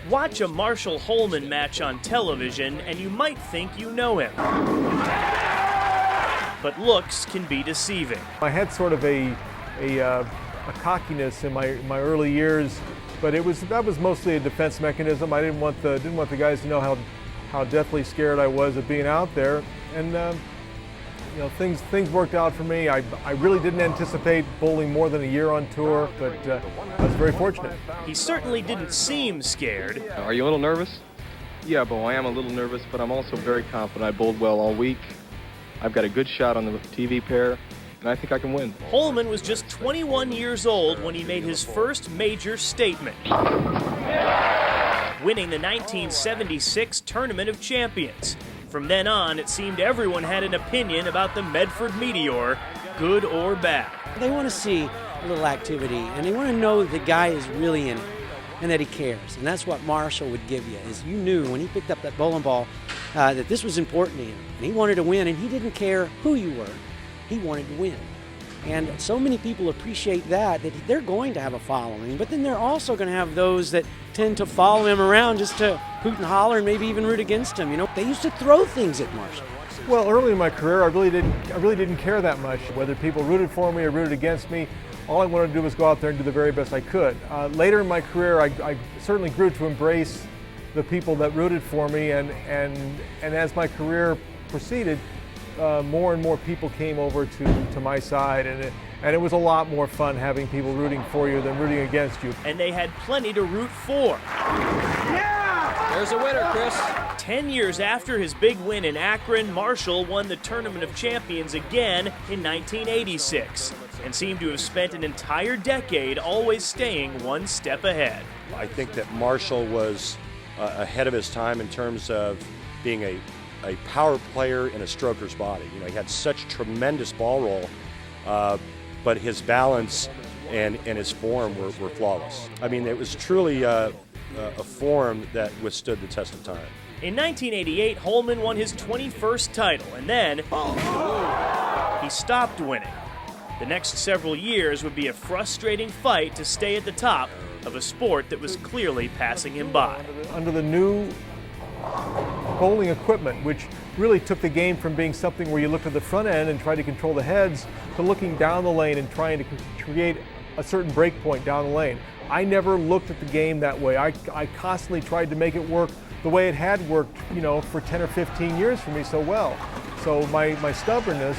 Watch a Marshall Holman match on television and you might think you know him. But looks can be deceiving. I had sort of a cockiness in my early years, but that was mostly a defense mechanism. I didn't want the guys to know how deathly scared I was of being out there, and things worked out for me. I really didn't anticipate bowling more than a year on tour, but I was very fortunate. He certainly didn't seem scared. Are you a little nervous? Yeah, Bo, I am a little nervous, but I'm also very confident. I bowled well all week. I've got a good shot on the TV pair, and I think I can win. Holman was just 21 years old when he made his first major statement, winning the 1976 Tournament of Champions. From then on, it seemed everyone had an opinion about the Medford Meteor, good or bad. They want to see a little activity, and they want to know that the guy is really in it and that he cares. And that's what Marshall would give you, is you knew when he picked up that bowling ball that this was important to him. And he wanted to win, and he didn't care who you were. He wanted to win. And so many people appreciate that they're going to have a following, but then they're also going to have those that tend to follow him around just to hoot and holler and maybe even root against him. You know, they used to throw things at Marshall. Well, early in my career, I really didn't care that much whether people rooted for me or rooted against me. All I wanted to do was go out there and do the very best I could. Later in my career, I certainly grew to embrace the people that rooted for me, and as my career proceeded, more and more people came over to my side, and it was a lot more fun having people rooting for you than rooting against you. And they had plenty to root for. Yeah! There's a winner, Chris. 10 years after his big win in Akron, Marshall won the Tournament of Champions again in 1986 and seemed to have spent an entire decade always staying one step ahead. I think that Marshall was ahead of his time in terms of being a power player in a stroker's body. You know, he had such tremendous ball roll, but his balance and his form were flawless. I mean, it was truly a form that withstood the test of time. In 1988, Holman won his 21st title, and then he stopped winning. The next several years would be a frustrating fight to stay at the top of a sport that was clearly passing him by. Under the new bowling equipment, which really took the game from being something where you looked at the front end and tried to control the heads to looking down the lane and trying to create a certain break point down the lane. I never looked at the game that way. I constantly tried to make it work the way it had worked, you know, for 10 or 15 years for me so well. So my stubbornness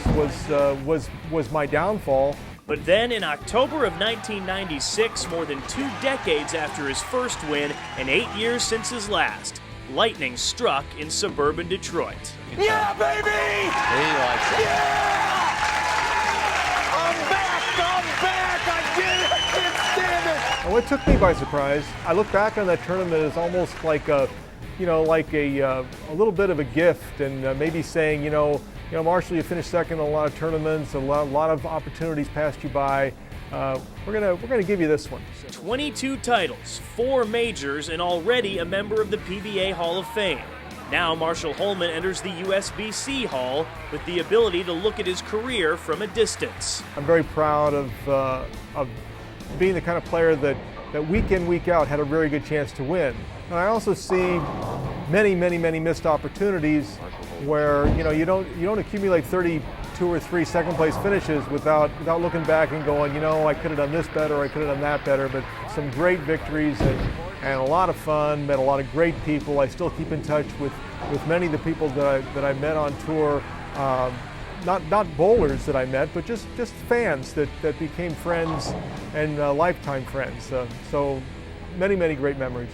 was my downfall. But then in October of 1996, more than 2 decades after his first win and 8 years since his last, lightning struck in suburban Detroit. Yeah, baby! He likes it. Yeah! I'm back! I did it! I can't stand it! And what took me by surprise, I look back on that tournament as almost like a little bit of a gift, and maybe saying, you know, Marshall, you finished second in a lot of tournaments, a lot of opportunities passed you by. We're gonna give you this one. 22 titles, 4 majors, and already a member of the PBA Hall of Fame. Now Marshall Holman enters the USBC Hall with the ability to look at his career from a distance. I'm very proud of being the kind of player that week in, week out had a very good chance to win. And I also see many missed opportunities where you don't accumulate 32 or 3 second place finishes without looking back and going, I could have done this better, I could have done that better. But some great victories and a lot of fun, met a lot of great people. I still keep in touch with many of the people that I met on tour. Not bowlers that I met, but just fans that became friends and lifetime friends. So many great memories.